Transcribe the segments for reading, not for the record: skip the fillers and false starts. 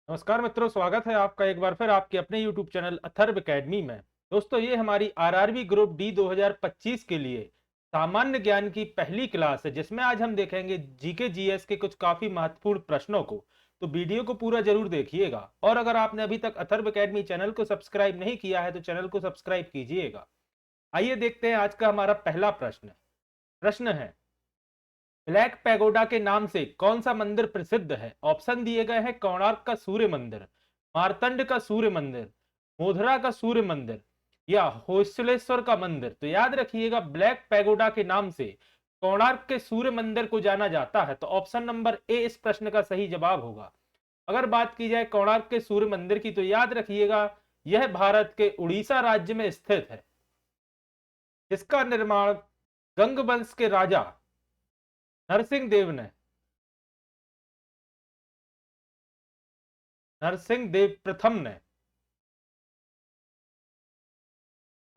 नमस्कार मित्रों, स्वागत है आपका एक बार फिर आपके अपने YouTube चैनल अथर्व एकेडमी में। दोस्तों, ये हमारी आरआरबी ग्रुप डी 2025 के लिए सामान्य ज्ञान की पहली क्लास है, जिसमें आज हम देखेंगे जीके जीएस के कुछ काफी महत्वपूर्ण प्रश्नों को। तो वीडियो को पूरा जरूर देखिएगा, और अगर आपने अभी तक अथर्व एकेडमी चैनल को सब्सक्राइब नहीं किया है तो चैनल को सब्सक्राइब कीजिएगा। आइए देखते हैं आज का हमारा पहला प्रश्न। प्रश्न है, ब्लैक पैगोडा के नाम से कौन सा मंदिर प्रसिद्ध है? ऑप्शन दिए गए हैं कोणार्क का सूर्य मंदिर, मार्तंड का सूर्य मंदिर, मोधरा का सूर्य मंदिर या होयसलेश्वर का मंदिर। तो याद रखिएगा, ब्लैक पैगोडा के नाम से कोणार्क के सूर्य मंदिर को जाना जाता है। तो ऑप्शन नंबर ए इस प्रश्न का सही जवाब होगा। अगर बात की जाए कोणार्क के सूर्य मंदिर की, तो याद रखिएगा यह भारत के उड़ीसा राज्य में स्थित है, जिसका निर्माण गंग वंश के राजा नरसिंह देव ने, नरसिंह देव प्रथम ने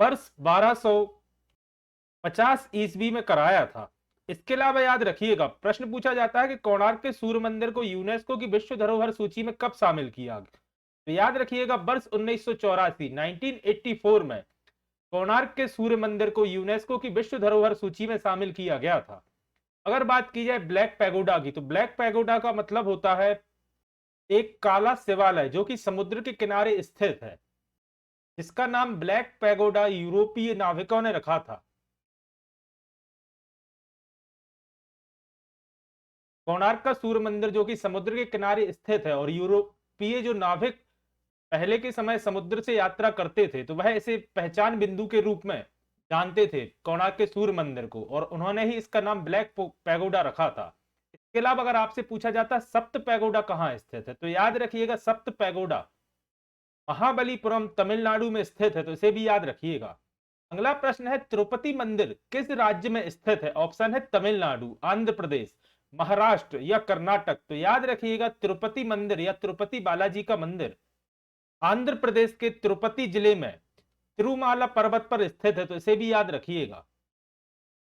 वर्ष 1250 ईस्वी में कराया था। इसके अलावा याद रखिएगा, प्रश्न पूछा जाता है कि कोणार्क के सूर्य मंदिर को यूनेस्को की विश्व धरोहर सूची में कब शामिल किया गया? तो याद रखिएगा, वर्ष 1984 1984 में कोणार्क के सूर्य मंदिर को यूनेस्को की विश्व धरोहर सूची में शामिल किया गया था। अगर बात की जाए ब्लैक पैगोडा की, तो ब्लैक पैगोडा का मतलब होता है एक काला शिवालय जो कि समुद्र के किनारे स्थित है, जिसका नाम ब्लैक पैगोडा यूरोपीय नाविकों ने रखा था। कोणार्क का सूर्य मंदिर जो कि समुद्र के किनारे स्थित है, और यूरोपीय जो नाविक पहले के समय समुद्र से यात्रा करते थे, तो वह इसे पहचान बिंदु के रूप में जानते थे कोणार्क के सूर्य मंदिर को, और उन्होंने ही इसका नाम ब्लैक पैगोडा रखा था। इसके अलावा अगर आपसे पूछा जाता है सप्त पैगोडा कहाँ स्थित है, तो याद रखिएगा सप्त पैगोडा महाबलीपुरम तमिलनाडु में स्थित है, तो इसे भी याद रखिएगा। अगला प्रश्न है, तिरुपति मंदिर किस राज्य में स्थित है? ऑप्शन है तमिलनाडु, आंध्र प्रदेश, महाराष्ट्र या कर्नाटक। तो याद रखिएगा, तिरुपति मंदिर या तिरुपति बालाजी का मंदिर आंध्र प्रदेश के तिरुपति जिले में तिरुमाला पर्वत पर स्थित है, तो इसे भी याद रखिएगा।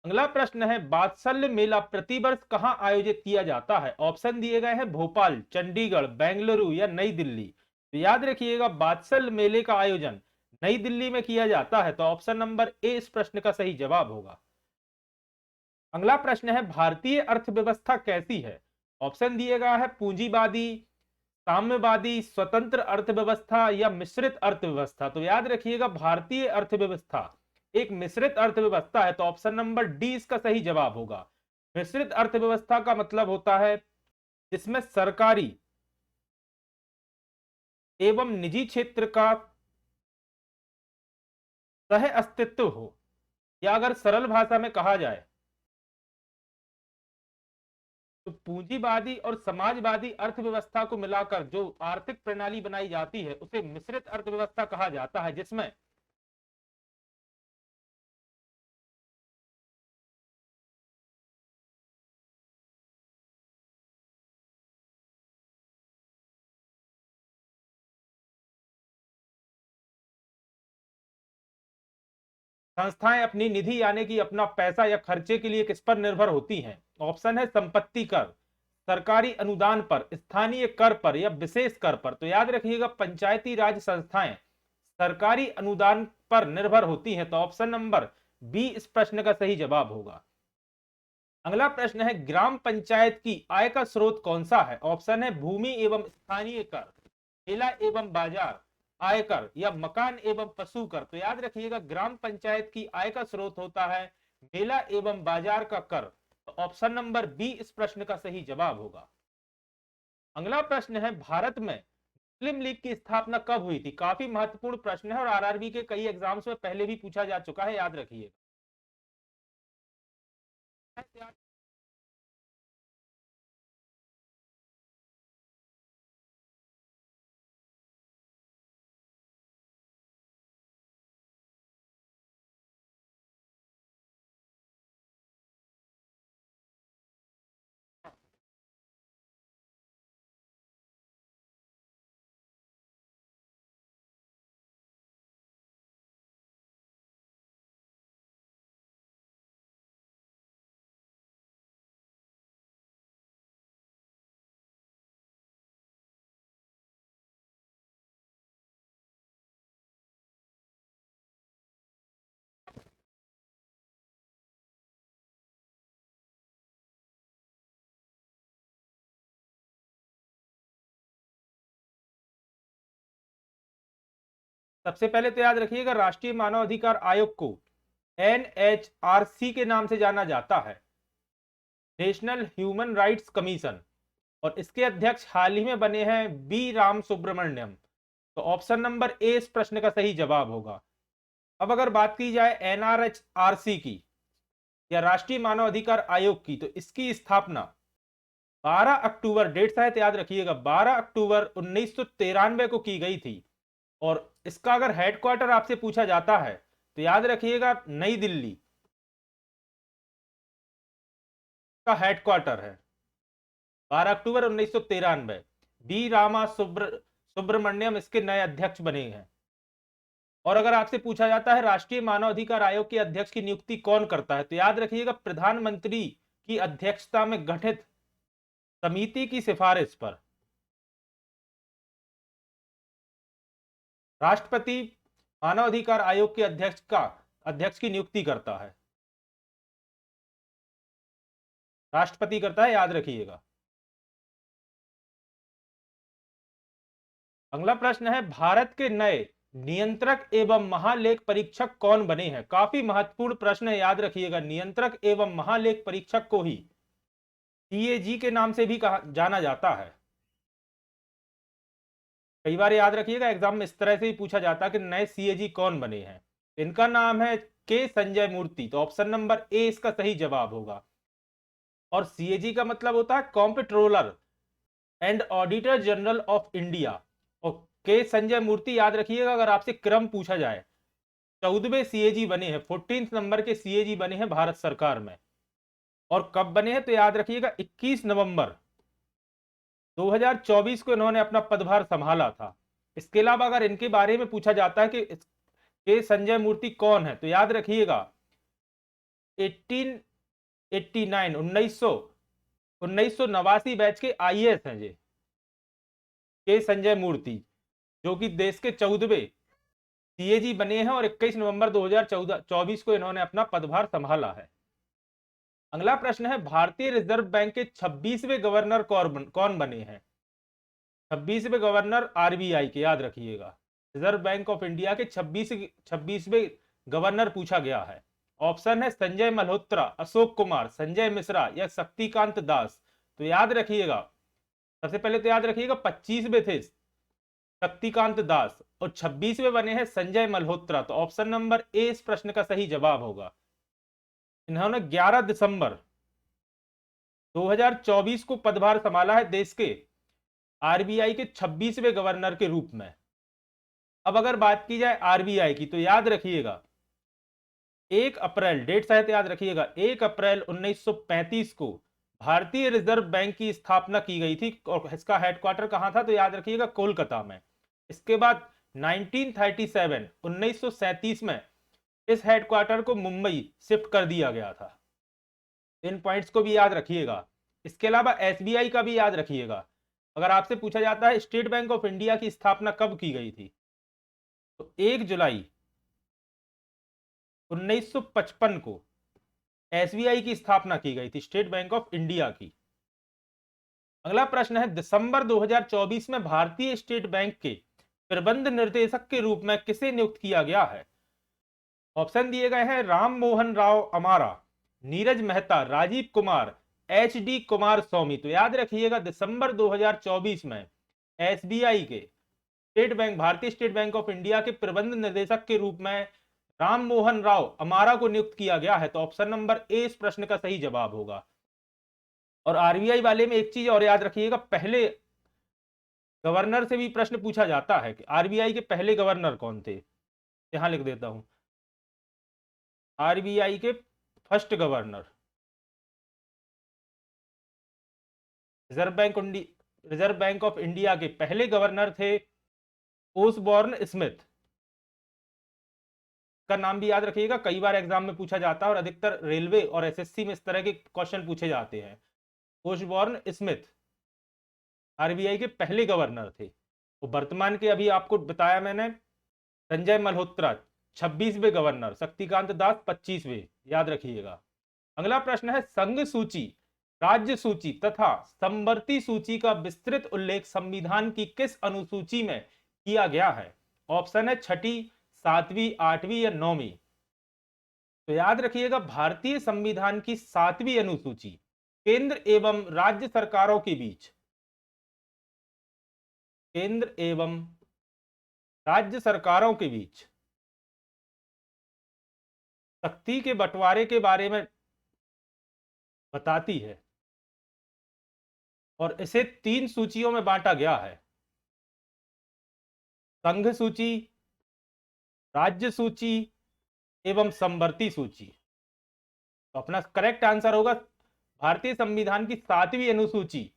अगला प्रश्न है, वात्सल्य मेला प्रतिवर्ष कहां आयोजित किया जाता है? ऑप्शन दिए गए हैं भोपाल, चंडीगढ़, बेंगलुरु या नई दिल्ली। तो याद रखिएगा, वात्सल्य मेले का आयोजन नई दिल्ली में किया जाता है। तो ऑप्शन नंबर ए इस प्रश्न का सही जवाब होगा। अगला प्रश्न है, भारतीय अर्थव्यवस्था कैसी है? ऑप्शन दिए गया है पूंजीवादी, साम्यवादी, स्वतंत्र अर्थव्यवस्था या मिश्रित अर्थव्यवस्था। तो याद रखिएगा, भारतीय अर्थव्यवस्था एक मिश्रित अर्थव्यवस्था है। तो ऑप्शन नंबर डी इसका सही जवाब होगा। मिश्रित अर्थव्यवस्था का मतलब होता है जिसमें सरकारी एवं निजी क्षेत्र का सह अस्तित्व हो, या अगर सरल भाषा में कहा जाए तो पूंजीवादी और समाजवादी अर्थव्यवस्था को मिलाकर जो आर्थिक प्रणाली बनाई जाती है उसे मिश्रित अर्थव्यवस्था कहा जाता है, जिसमें संस्थाएं अपनी निधि यानी कि अपना पैसा या खर्चे के लिए किस पर निर्भर होती हैं? ऑप्शन है संपत्ति कर, सरकारी अनुदान पर, स्थानीय कर पर या विशेष कर पर। तो याद रखिएगा, पंचायती राज संस्थाएं सरकारी अनुदान पर निर्भर होती हैं। तो ऑप्शन नंबर बी इस प्रश्न का सही जवाब होगा। अगला प्रश्न है, ग्राम पंचायत की आय का स्रोत कौन सा है? ऑप्शन है भूमि एवं स्थानीय कर, मेला एवं बाजार आयकर या मकान एवं पशु कर। तो याद रखिएगा, ग्राम पंचायत की आय का स्रोत होता है मेला एवं बाजार का कर। तो ऑप्शन नंबर बी इस प्रश्न का सही जवाब होगा। अगला प्रश्न है, भारत में मुस्लिम लीग की स्थापना कब हुई थी? काफी महत्वपूर्ण प्रश्न है और आरआरबी के कई एग्जाम्स में पहले भी पूछा जा चुका है, याद रखिएगा। सबसे पहले तो याद रखिएगा, राष्ट्रीय मानव अधिकार आयोग को NHRC के नाम से जाना जाता है, नेशनल ह्यूमन राइट्स कमीशन, और इसके अध्यक्ष हाल ही में बने हैं बी राम सुब्रमण्यम। तो ऑप्शन नंबर ए इस प्रश्न का सही जवाब होगा। अब अगर बात की जाए NRHRC की या राष्ट्रीय मानव अधिकार आयोग की, तो इसकी स्थापना 12 अक्टूबर, डेट शायद याद रखिएगा, 12 अक्टूबर 1993 को की गई थी। और इसका अगर हेडक्वार्टर आपसे पूछा जाता है तो याद रखिएगा नई दिल्ली का हेडक्वार्टर है। 12 अक्टूबर 1993 बी रामा सुब्रमण्यम इसके नए अध्यक्ष बने हैं। और अगर आपसे पूछा जाता है राष्ट्रीय मानव अधिकार आयोग के अध्यक्ष की नियुक्ति कौन करता है, तो याद रखिएगा प्रधानमंत्री की अध्यक्षता में गठित समिति की सिफारिश पर राष्ट्रपति मानव अधिकार आयोग के अध्यक्ष की नियुक्ति करता है, राष्ट्रपति करता है, याद रखिएगा। अगला प्रश्न है, भारत के नए नियंत्रक एवं महालेख परीक्षक कौन बने हैं? काफी महत्वपूर्ण प्रश्न है, याद रखिएगा। नियंत्रक एवं महालेख परीक्षक को ही CAG के नाम से भी जाना जाता है। कई बार याद रखिएगा एग्जाम में इस तरह से ही पूछा जाता है कि नए CAG कौन बने हैं। इनका नाम है के संजय मूर्ति। तो ऑप्शन नंबर ए इसका सही जवाब होगा। और CAG का मतलब होता है comptroller and auditor general of India. और के संजय मूर्ति याद रखिएगा, अगर आपसे क्रम पूछा जाए, 14वें CAG बने हैं, 14 नंबर के CAG बने हैं भारत सरकार में। और कब बने हैं तो याद रखिएगा 21 नवंबर 2024 को इन्होंने अपना पदभार संभाला था। इसके अलावा अगर इनके बारे में पूछा जाता है कि के संजय मूर्ति कौन है, तो याद रखिएगा 1989 बैच के IAS हैं ये के संजय मूर्ति, जो कि देश के 14वें CAG बने हैं और 21 नवंबर 2024 को इन्होंने अपना पदभार संभाला है। अगला प्रश्न है, भारतीय रिजर्व बैंक के 26वें गवर्नर कौन बने हैं? 26वें गवर्नर RBI के, याद रखिएगा। रिजर्व बैंक ऑफ इंडिया के 26वें गवर्नर पूछा गया है। ऑप्शन है संजय मल्होत्रा, अशोक कुमार, संजय मिश्रा या शक्तिकांत दास। तो याद रखिएगा, सबसे पहले तो याद रखिएगा 25वें थे शक्तिकांत दास और 26वें बने हैं संजय मल्होत्रा। तो ऑप्शन नंबर ए इस प्रश्न का सही जवाब होगा। इन्होंने 11 दिसंबर 2024 को पदभार संभाला है देश के RBI के 26वें गवर्नर के रूप में। अब अगर बात की जाए RBI की, तो याद रखिएगा 1 अप्रैल, डेट शायद याद रखिएगा, 1 अप्रैल 1935 को भारतीय रिजर्व बैंक की स्थापना की गई थी। और इसका हेडक्वार्टर कहां था, तो याद रखिएगा कोलकाता में। इसके बाद 1937 में इस हेडक्वार्टर को मुंबई शिफ्ट कर दिया गया था। इन पॉइंट्स को भी याद रखिएगा। इसके अलावा SBI का भी याद रखिएगा। अगर आपसे पूछा जाता है स्टेट बैंक ऑफ इंडिया की स्थापना कब की गई थी, तो 1 जुलाई 1955 को SBI की स्थापना की गई थी, स्टेट बैंक ऑफ इंडिया की। अगला प्रश्न है, दिसंबर 2024 में भारतीय स्टेट बैंक के प्रबंध निर्देशक के रूप में किसे नियुक्त किया गया है? ऑप्शन दिए गए हैं राम मोहन राव अमारा, नीरज मेहता, राजीव कुमार, HD कुमार स्वामी। तो याद रखिएगा दिसंबर 2024 में SBI के भारतीय स्टेट बैंक ऑफ इंडिया के प्रबंध निर्देशक के रूप में राम मोहन राव अमारा को नियुक्त किया गया है। तो ऑप्शन नंबर ए इस प्रश्न का सही जवाब होगा। और RBI वाले में एक चीज और याद रखिएगा, पहले गवर्नर से भी प्रश्न पूछा जाता है कि RBI के पहले गवर्नर कौन थे। यहां लिख देता हूं, RBI के first governor reserve bank of India के पहले गवर्नर थे ओसबॉर्न स्मिथ। का नाम भी याद रखिएगा, कई बार एग्जाम में पूछा जाता है और अधिकतर रेलवे और SSC में इस तरह के क्वेश्चन पूछे जाते हैं। ओसबॉर्न स्मिथ RBI के पहले गवर्नर थे। वो वर्तमान के, अभी आपको बताया मैंने, संजय मल्होत्रा 26वें गवर्नर, शक्तिकांत दास 25वें, याद रखिएगा। अगला प्रश्न है, संघ सूची, राज्य सूची तथा समवर्ती सूची का विस्तृत उल्लेख संविधान की किस अनुसूची में किया गया है? ऑप्शन है छठी, सातवीं, आठवीं या नौवीं। तो याद रखिएगा भारतीय संविधान की 7वीं अनुसूची केंद्र एवं राज्य सरकारों के बीच, केंद्र एवं राज्य सरकारों के बीच शक्ति के बंटवारे के बारे में बताती है और इसे 3 सूचियों में बांटा गया है, संघ सूची, राज्य सूची एवं समवर्ती सूची। तो अपना करेक्ट आंसर होगा भारतीय संविधान की 7वीं अनुसूची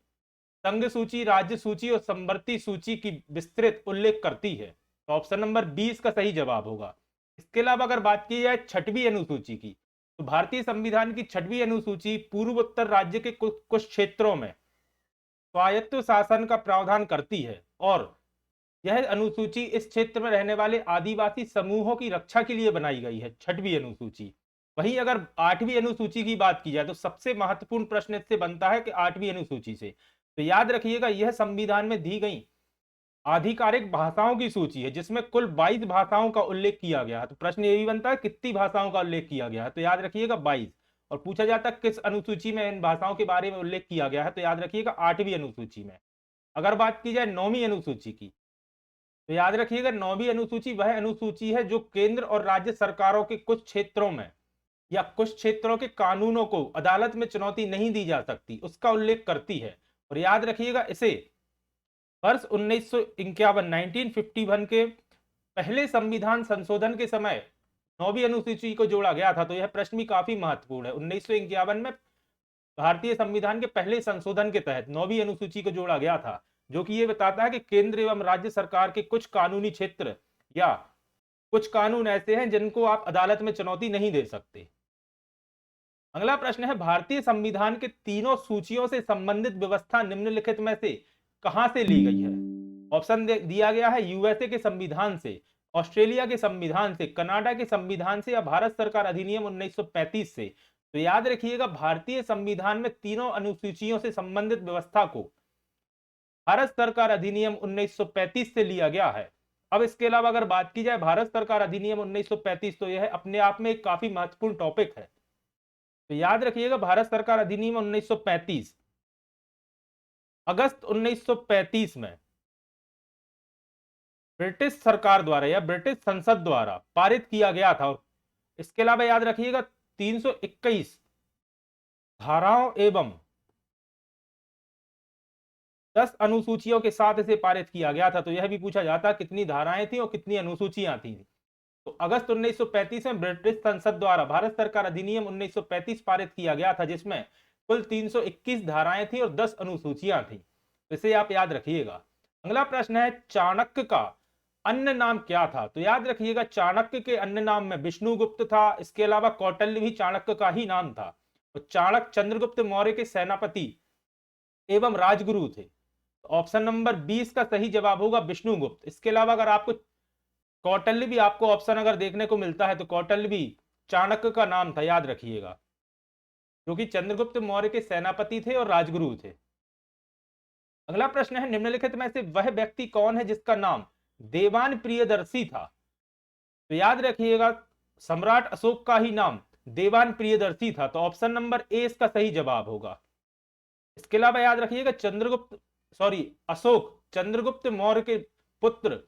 संघ सूची, राज्य सूची और समवर्ती सूची की विस्तृत उल्लेख करती है। तो ऑप्शन नंबर 20 का सही जवाब होगा। इसके अलावा अगर बात की जाए 6वीं अनुसूची की, तो भारतीय संविधान की 6वीं अनुसूची पूर्वोत्तर राज्य के कुछ क्षेत्रों में स्वायत्त शासन का प्रावधान करती है और यह अनुसूची इस क्षेत्र में रहने वाले आदिवासी समूहों की रक्षा के लिए बनाई गई है, 6वीं अनुसूची। वहीं अगर 8वीं अनुसूची की बात की जाए तो सबसे महत्वपूर्ण प्रश्न इससे बनता है कि 8वीं अनुसूची से, तो याद रखिएगा यह संविधान में दी गई आधिकारिक भाषाओं की सूची है जिसमें कुल 22 भाषाओं का उल्लेख किया गया है। तो प्रश्न ये भी बनता है कितनी भाषाओं का उल्लेख किया गया है, तो याद रखिएगा 22। और पूछा जाता है किस अनुसूची में इन भाषाओं के बारे में उल्लेख किया गया है, तो याद रखिएगा 8वीं अनुसूची में। अगर बात की जाए 9वीं अनुसूची की, तो याद रखिएगा 9वीं अनुसूची वह अनुसूची है जो केंद्र और राज्य सरकारों के कुछ क्षेत्रों में या कुछ क्षेत्रों के कानूनों को अदालत में चुनौती नहीं दी जा सकती उसका उल्लेख करती है। और याद रखिएगा इसे वर्ष 1951 के पहले संविधान संशोधन के समय 9वीं अनुसूची को जोड़ा गया था। तो यह प्रश्न भी काफी महत्वपूर्ण है। 1951 में भारतीय संविधान के पहले संशोधन के तहत 9वीं अनुसूची को जोड़ा गया था, जो कि यह बताता है कि केंद्र एवं राज्य सरकार के कुछ कानूनी क्षेत्र या कुछ कानून ऐसे हैं जिनको आप अदालत में चुनौती नहीं दे सकते। अगला प्रश्न है भारतीय संविधान के तीनों सूचियों से संबंधित व्यवस्था निम्नलिखित में से कहां से ली गई है। ऑप्शन दिया गया है यूएसए के संविधान से, ऑस्ट्रेलिया के संविधान से, कनाडा के संविधान से या भारत सरकार अधिनियम 1935 से। तो याद रखिएगा भारतीय संविधान में तीनों अनुसूचियों से संबंधित व्यवस्था को भारत सरकार अधिनियम 1935 से लिया गया है। अब इसके अलावा अगर बात की जाए भारत सरकार अधिनियम 1935, तो यह अपने आप में एक काफी महत्वपूर्ण टॉपिक है। तो याद रखिएगा भारत सरकार अधिनियम 1935 अगस्त 1935 में ब्रिटिश सरकार द्वारा या ब्रिटिश संसद द्वारा पारित किया गया था। इसके अलावा याद रखिएगा 321 धाराओं एवं 10 अनुसूचियों के साथ इसे पारित किया गया था। तो यह भी पूछा जाता कितनी धाराएं थी और कितनी अनुसूचियां थी। तो अगस्त 1935 में ब्रिटिश संसद द्वारा भारत सरकार अधिनियम 1935 पारित किया गया था जिसमें कुल 321 धाराएं थी और 10 अनुसूचियां थी। तो इसे आप याद रखिएगा। अगला प्रश्न है चाणक्य का अन्य नाम क्या था। तो याद रखिएगा चाणक्य के अन्य नाम में विष्णुगुप्त था, इसके अलावा कौटिल्य भी चाणक्य का ही नाम था। तो चाणक्य चंद्रगुप्त मौर्य के सेनापति एवं राजगुरु थे। ऑप्शन नंबर 20 का सही जवाब होगा विष्णुगुप्त। इसके अलावा अगर आपको कौटिल्य भी आपको ऑप्शन अगर देखने को मिलता है तो कौटिल्य भी चाणक्य का नाम था, याद रखिएगा, जो कि चंद्रगुप्त मौर्य के सेनापति थे और राजगुरु थे। अगला प्रश्न है निम्नलिखित में से वह व्यक्ति कौन है जिसका नाम देवान प्रियदर्शी था। तो याद रखिएगा सम्राट अशोक का ही नाम देवान प्रियदर्शी था। तो ऑप्शन नंबर ए इसका सही जवाब होगा। इसके अलावा याद रखिएगा अशोक चंद्रगुप्त मौर्य के पुत्र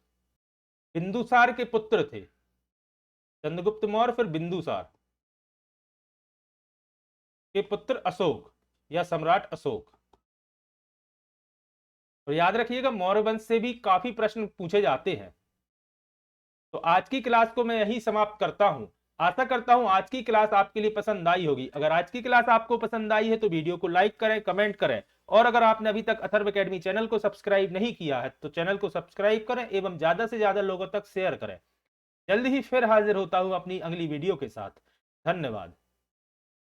बिंदुसार के पुत्र थे। चंद्रगुप्त मौर्य फिर बिंदुसार के पुत्र अशोक या सम्राट अशोक। तो याद रखिएगा मौर्य वंश से भी काफी प्रश्न पूछे जाते हैं। तो आज की क्लास को मैं यही समाप्त करता हूं। आशा करता हूं आज की क्लास आपके लिए पसंद आई होगी। अगर आज की क्लास आपको पसंद आई है तो वीडियो को लाइक करें, कमेंट करें और अगर आपने अभी तक अथर्व एकेडमी चैनल को सब्सक्राइब नहीं किया है तो चैनल को सब्सक्राइब करें एवं ज्यादा से ज्यादा लोगों तक शेयर करें। जल्द ही फिर हाजिर होता हूं अपनी अगली वीडियो के साथ। धन्यवाद।